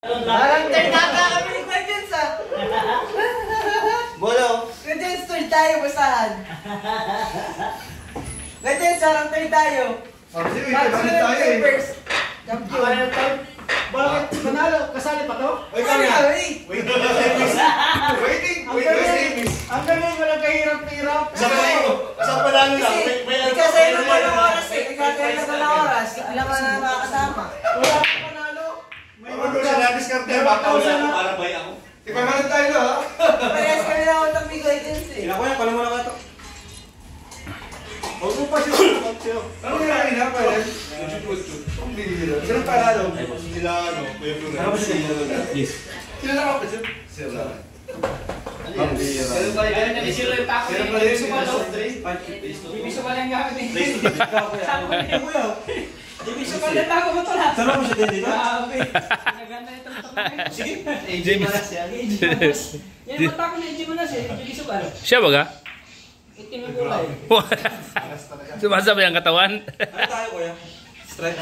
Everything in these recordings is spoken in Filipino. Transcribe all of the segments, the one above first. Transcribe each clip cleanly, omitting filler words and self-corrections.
Parang turn nata kami ni Quentin sa. Bolo. Quentin, turn tayo, basahan. Quentin, sarang turn tayo. Sige, tayo eh. First. Champion. Bakit? Manalo? Kasali pa to? Waiting. Ang galing, walang kahirap-hirap. Isang panalo lang. Kasi ano pa ng oras eh. Ikakaya na ng oras. Alam ka na makakasama. Wala ka panalo. May mga siya na-discard na baka wala. Para bay ako. Ipamanan tayo na ha? Parehas kami na ako ng bigay din eh. Kailan ko yan, paano mo na ka ito? Huwag mo pa siya. Ano yung nakin ha? Ang bihira. Sino panalo? Sila ano? Kuya Flores. Ano ba siya? Yes. Sila nakapasyon? Sila. Saan mo siya din dito? Sige. AJ Manas yan. Yan mata ko na AJ Manas eh. Siya ba ga? Itim yung kulay. Sumasabay ang katawan. Ano tayo kuya? Strike.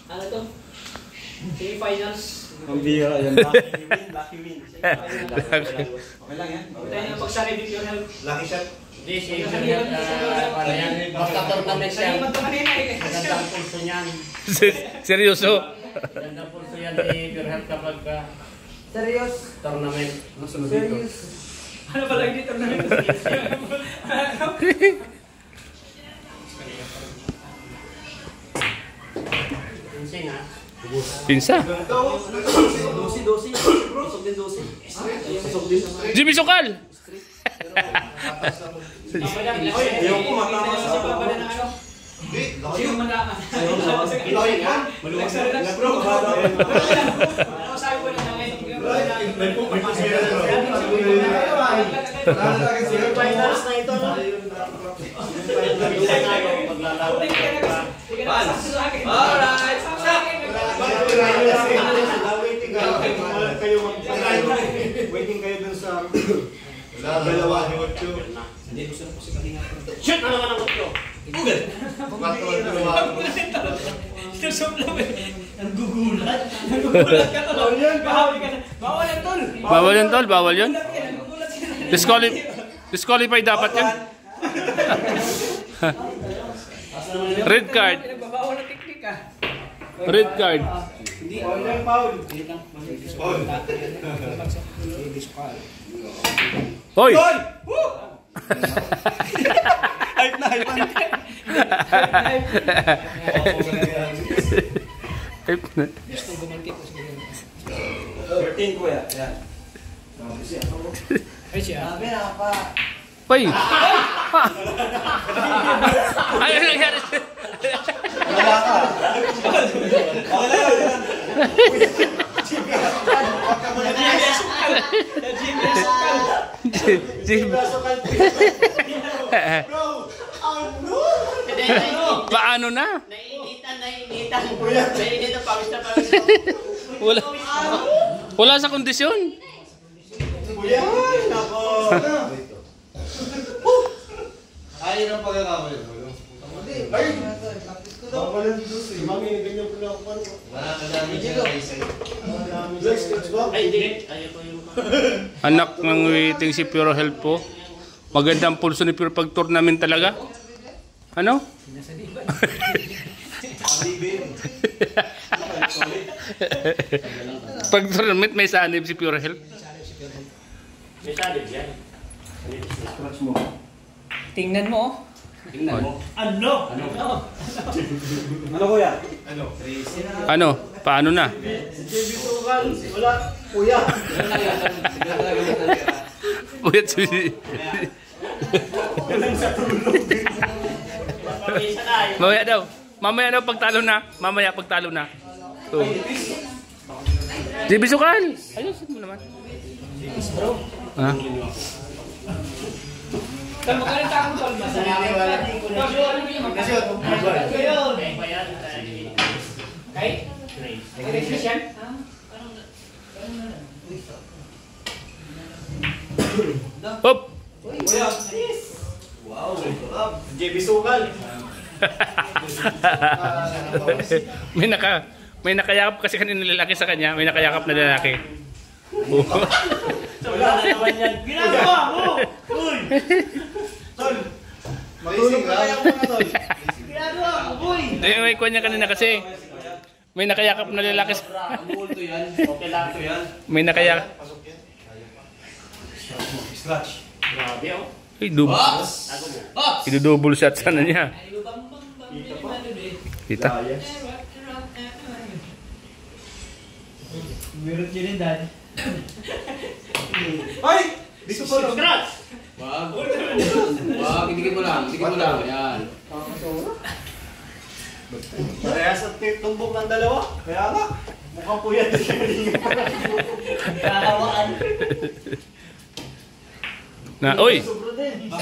Ano to? Semi-finals. Ang bihira yan. Lucky win. Okay lang yan. Tayo na pagsari dito yung help. Lucky shot. Hindi, si magka-tournament siya. Magandang pulso niyan. Seryoso. Magandang pulso yan ni Pure kapag Serious. tournament. Serious. Ano ba lang dito namin? Pinsing ha. Pinsa. Dosi. Susok din dosi. Susok din. Jimmy Sokal. Ayaw ko matama sa ako. Sino malaman? Pinoy ha. Maluwag sa Sabi ko na namin. May pumisira na. Lalagay sila. Finals na ito no? Alright. Waiting kayo dun sa... Dalawa ni Ocho. Hindi, gusto na po si Kalinga. Shoot! Ano naman ang otro? Google! Nagugulat. Nagugulat ka tol. Bawal ka na. Bawal yan tol. Bawal yun, tol. Bawal yun. Disqualify dapat yun. Red card. Bawal na teknik ah. Red card. Foul lang, foul. Hoy! Hype na. Hype na. 13 kuya. Yan. Sabi na pa. Hoy! Ay, ano nangyari? Wala ka. Okay lang yun. Jim. Paano na? Nainitan. Nainitan pawis na pawis. Wala sa kondisyon. Kuya! Nako! Ayaw ng pagkakamali mo. Ay! Bawal ang dos eh. Mami, ganyan pala ako paano. Wala ka dami dyan. Ay, hindi. Ayaw ko yung... Anak ng waiting si Pure Health po. Magandang pulso ni Pure pag tournament talaga. Ano? Pag tournament may sanib si Pure Health. May salib yan. Tingnan mo. Tingnan mo. Ano? Ano kuya? Ano? Paano na? JB Sokal. Wala. Kuya. Uyat si... Pag-isa na. Mamaya daw. Mamaya daw pagtalo na. Mamaya pagtalo na. So. JB Sokal! Ayusin mo naman. Ha? Kung magkano takong tol ba? Kahit? Electrician? Hop! Kuya. Wow. JB Sokal. may may nakayakap kasi kanina lalaki sa kanya, may nakayakap na lalaki. Wala na naman yan. Ginagawa mo! Uy! Tol, matulog na kaya mga tol. Ginagawa mo, boy! May kuha niya kanina kasi. May nakayakap na lalaki sa... Multo yan. Okay lang to yan. May nakayakap. Scratch. Grabe, oh. Ay, double. Ido-double shot sana niya. Kita. Meron yun din, Dad. Ay! Dito pa lang. Scratch! Wag, dikit mo lang. Yan. Parehas at tumbok ng dalawa. Kaya nga, mukhang puyat siya. Kakawaan. Na, oy! Sobra din.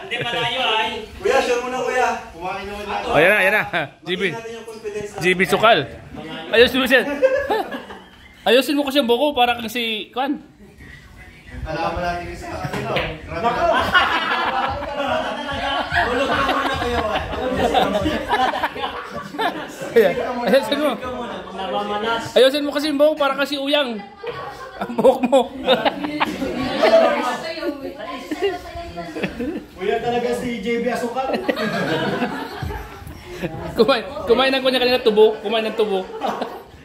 Hindi malayo, ay. Kuya, sure mo na kuya. Kumain naman natin. O, yan na. GB. natin yung confidence na. GB Sukal. Ayusin mo siya. Ayusin mo kasi ang buko para kang si Kwan. Alaman natin sa kanila. Nako! Ulog ka muna kuya. Ayusin mo. Namamanas. Ayusin mo kasi ang buko para kasi uyang. Ang buhok mo. Kuya talaga si JB Asukal. Kumain ng kanya kanina tubo. Kumain ng tubo.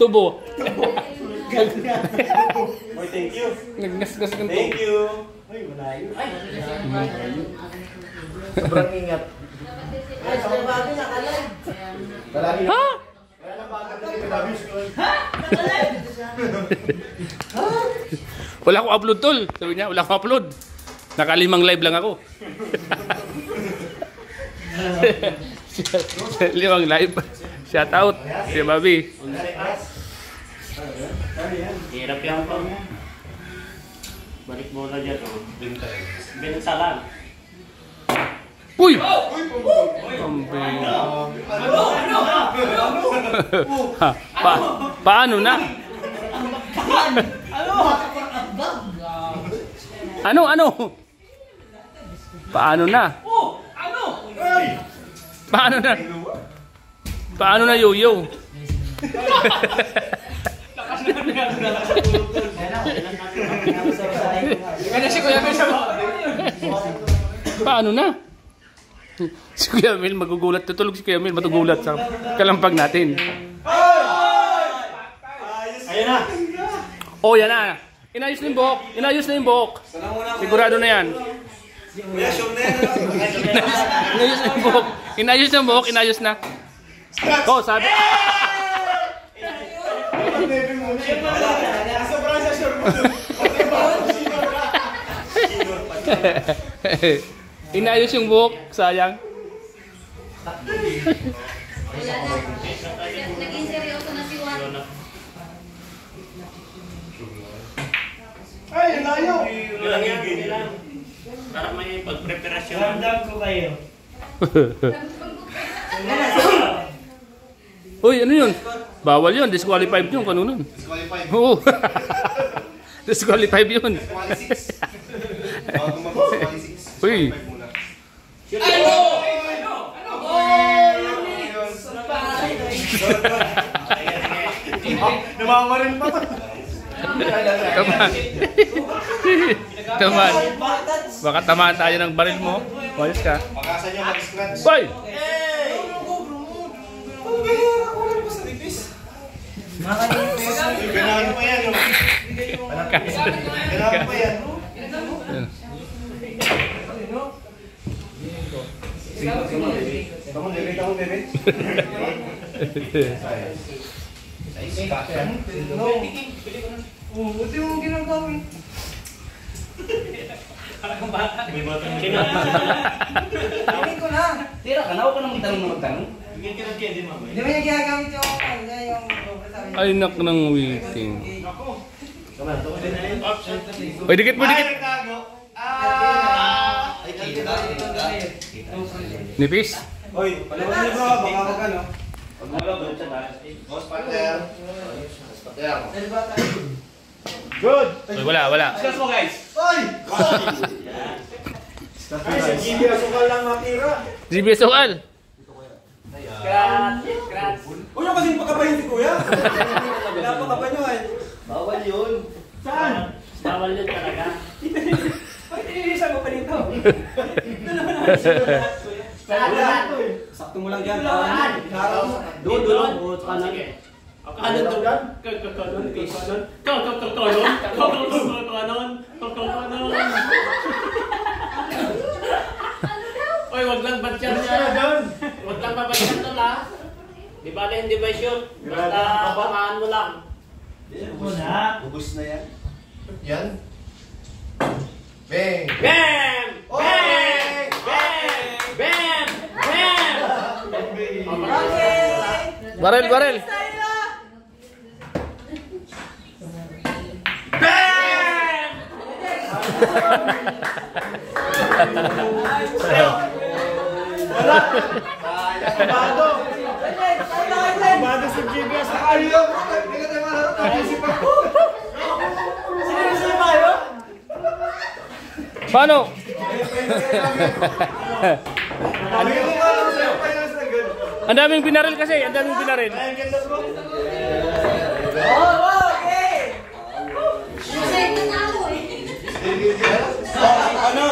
Tubo. Oh, thank you. Naggasgas ng Thank tubo. you. Ay, malayo. Sobrang ingat. Ay, sa bago nakalay. Ha? Kaya lang bakit kasi pinabis ko. Wala akong upload tol. Sabi niya, wala akong upload. Nakalimang live lang ako. Limang live. Shout out. Si Bobby. Hirap yan pa. Balik mo na dyan, oh. Binta lang. Uy! Paano na? Ano? Paano na? Paano na? Paano na yo-yo? Paano na? Si Kuya Mel magugulat. Tutulog si Kuya Mel, matugulat sa kalampag natin. Ayan na. Oh, yan na. Inayos na yung buhok. Inayos na yung buhok. Sigurado na yan. Kuya, sure na yan. Inayos na yung buhok. Inayos na yung buhok. Inayos na. Oh, sabi. Sobrang sa sure mo. Inayos yung buhok. Sayang. Wala na. Naging seryoso na si Juan. Ay, layo. Lang yan, lang. Para may pagpreparasyon. Ramdam ko kayo. Uy, ano yun? Bawal yun. Disqualified yun. Kanunan. Disqualified. Oo. Disqualified yun. 26. Bago mag-26. Uy. Namamarin pa to. Come on. Come on. Baka tamaan tayo ng baril mo. Ayos ka. Makasan nyo mag-scratch. Hoy! Ganahan pa yan. Ganahan pa yan. Come on, bebe. Come on, bebe. Buti mo ginagawin. Hindi ko na. Tira ka na, huwag ka nang magtanong na magtanong. Hindi mo yung ginagamit yung Ay, nak ng waiting. Uy, dikit mo, dikit. Nipis? Oy, palawan niyo bro, baka magano. Boss partner. Good. Uy, wala. Discuss mo, guys. Oy! Ay, si GB Asukal lang matira. GBS Oal. Scratch. Huwag nyo kasing pagkabayin si Kuya. Pinapakaba nyo eh. Bawal yun. Saan? Bawal yun talaga. Bakit inilisan mo pa nito? Saan? Sakto mo lang dyan. Saan? Doon. Sige. Kanon to. Kanon. Oy, wag lang batyan niya. Wag lang babatyan to la. Di ba hindi ba sure? Basta pamaan mo lang. Ubus na yan. Yan. Bang! Bam! Bam! Bam! Bam! Bam! Barel, barel. Bado si GBS sa kayo. Hindi ka tayo malaro. Kapisipan ko. Sino ba yun? Paano? Ano yung alam sa'yo? Kaya sa agad. Ang daming binaril kasi, ang daming binaril. Okay! Kasi nanalo eh. Hindi, hindi. Ano?